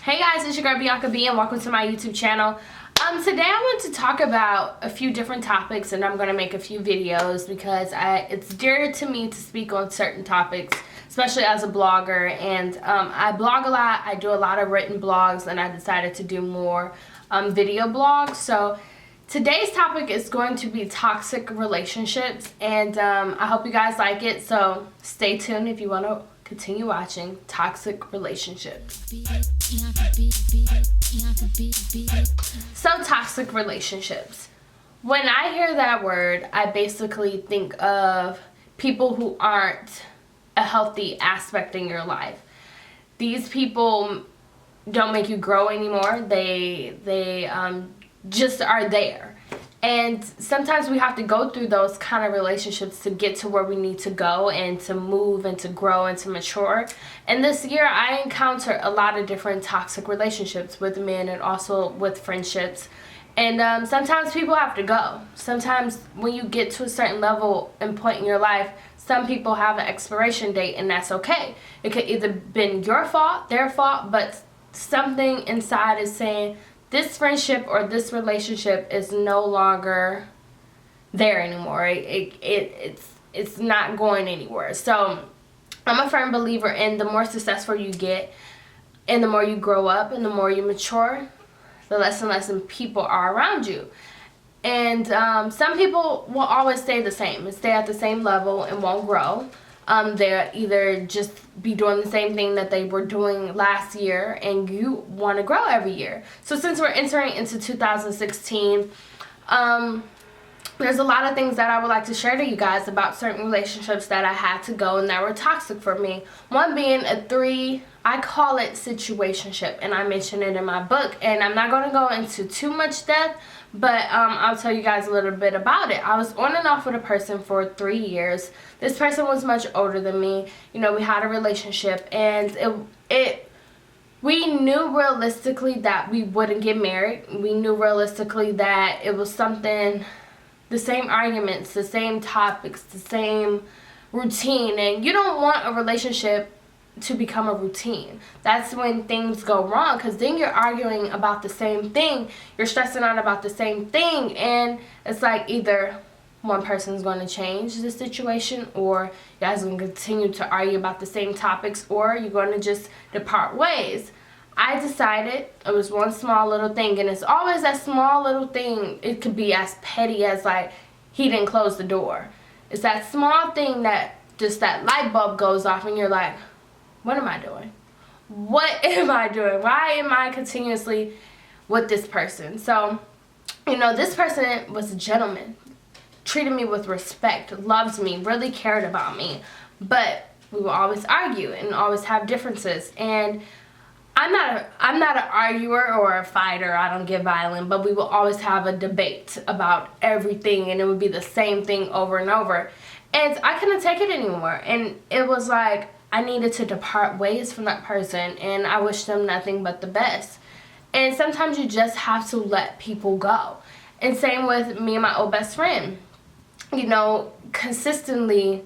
Hey guys, it's your girl Bianca B and welcome to my YouTube channel. Today I want to talk about a few different topics, and I'm going to make a few videos because it's dear to me to speak on certain topics, especially as a blogger. And I blog a lot, I do a lot of written blogs, and I decided to do more video blogs. So today's topic is going to be toxic relationships, and I hope you guys like it, so stay tuned if you want to continue watching toxic relationships. So toxic relationships. When I hear that word, I basically think of people who aren't a healthy aspect in your life. These people don't make you grow anymore. They just are there. And sometimes we have to go through those kind of relationships to get to where we need to go and to move and to grow and to mature. And this year I encountered a lot of different toxic relationships with men and also with friendships. And sometimes people have to go. Sometimes when you get to a certain level and point in your life, some people have an expiration date, and that's okay. It could either been your fault, their fault, but something inside is saying, this friendship or this relationship is no longer there anymore. It's not going anywhere. So I'm a firm believer in the more successful you get and the more you grow up and the more you mature, the less and less people are around you. And some people will always stay the same and stay at the same level and won't grow. They'll either just be doing the same thing that they were doing last year, and you want to grow every year. So since we're entering into 2016, there's a lot of things that I would like to share to you guys about certain relationships that I had to go and that were toxic for me. One being I call it situationship, and I mention it in my book, and I'm not going to go into too much depth, but I'll tell you guys a little bit about it. I was on and off with a person for 3 years. This person was much older than me. You know, we had a relationship, and we knew realistically that we wouldn't get married. We knew realistically that it was something, the same arguments, the same topics, the same routine, and you don't want a relationship to become a routine. That's when things go wrong, because then you're arguing about the same thing, you're stressing out about the same thing, and it's like either one person's going to change the situation, or you guys are going to continue to argue about the same topics, or you're going to just depart ways. I decided it was one small little thing, and it's always that small little thing. It could be as petty as like he didn't close the door. It's that small thing that just that light bulb goes off and you're like, what am I doing? What am I doing? Why am I continuously with this person? So, you know, this person was a gentleman, treated me with respect, loved me, really cared about me, but we will always argue and always have differences. And I'm not an arguer or a fighter. I don't get violent, but we will always have a debate about everything, and it would be the same thing over and over. And I couldn't take it anymore, and it was like I needed to depart ways from that person, and I wish them nothing but the best. And sometimes you just have to let people go. And same with me and my old best friend. You know, consistently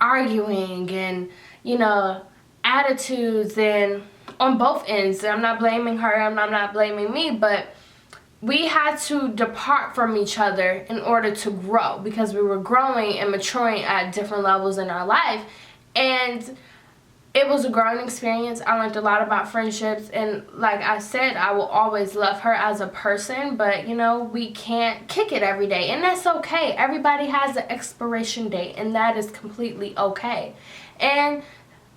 arguing and, you know, attitudes and on both ends. I'm not blaming her, I'm not blaming me, but we had to depart from each other in order to grow, because we were growing and maturing at different levels in our life. And it was a growing experience. I learned a lot about friendships, and like I said, I will always love her as a person, but you know, we can't kick it every day, and that's okay. Everybody has an expiration date, and that is completely okay. And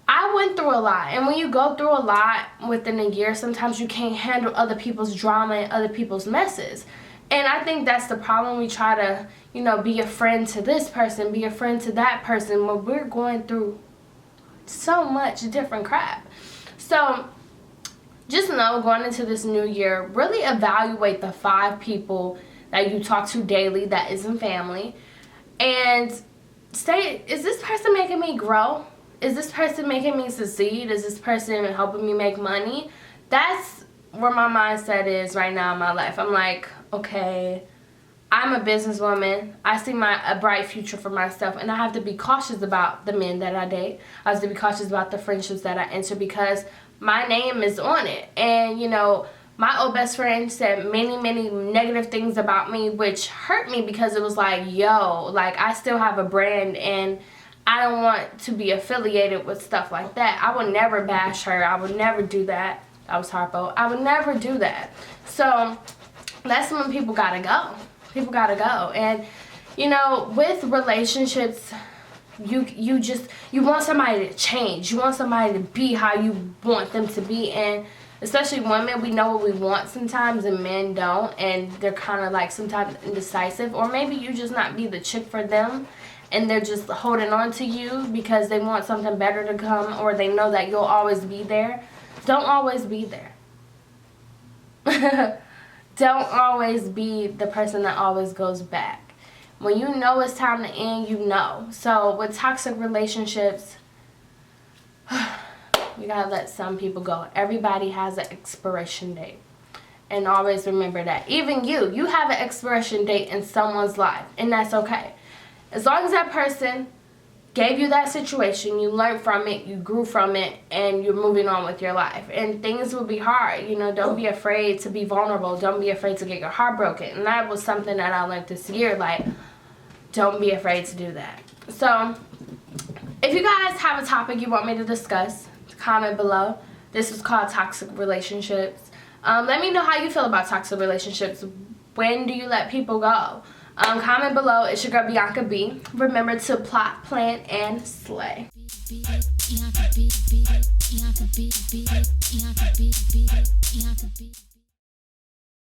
I went through a lot, and when you go through a lot within a year, sometimes you can't handle other people's drama and other people's messes. And I think that's the problem. We try to, you know, be a friend to this person, be a friend to that person, when we're going through so much different crap. So just know, going into this new year, really evaluate the 5 people that you talk to daily that isn't family, and say, is this person making me grow? Is this person making me succeed? Is this person helping me make money? That's where my mindset is right now in my life. I'm like, okay, I'm a businesswoman. I see a bright future for myself, and I have to be cautious about the men that I date. I have to be cautious about the friendships that I enter because my name is on it. And, you know, my old best friend said many, many negative things about me, which hurt me because it was like, yo, like, I still have a brand, and I don't want to be affiliated with stuff like that. I would never bash her. I would never do that. That was Harpo. I would never do that. So that's when people gotta go. People gotta go. And, you know, with relationships, you want somebody to change. You want somebody to be how you want them to be. And especially women, we know what we want sometimes, and men don't. And they're kind of like sometimes indecisive. Or maybe you just not be the chick for them, and they're just holding on to you because they want something better to come, or they know that you'll always be there. Don't always be there. Don't always be the person that always goes back. When you know it's time to end, you know. So with toxic relationships, you gotta let some people go. Everybody has an expiration date. And always remember that. Even you have an expiration date in someone's life, and that's okay. As long as that person gave you that situation, you learned from it, you grew from it, and you're moving on with your life. And things will be hard. You know, don't be afraid to be vulnerable. Don't be afraid to get your heart broken. And that was something that I learned this year. Like, don't be afraid to do that. So, if you guys have a topic you want me to discuss, comment below. This is called toxic relationships. Let me know how you feel about toxic relationships. When do you let people go? Comment below. It's your girl Bianca B. Remember to plot, plan, and slay.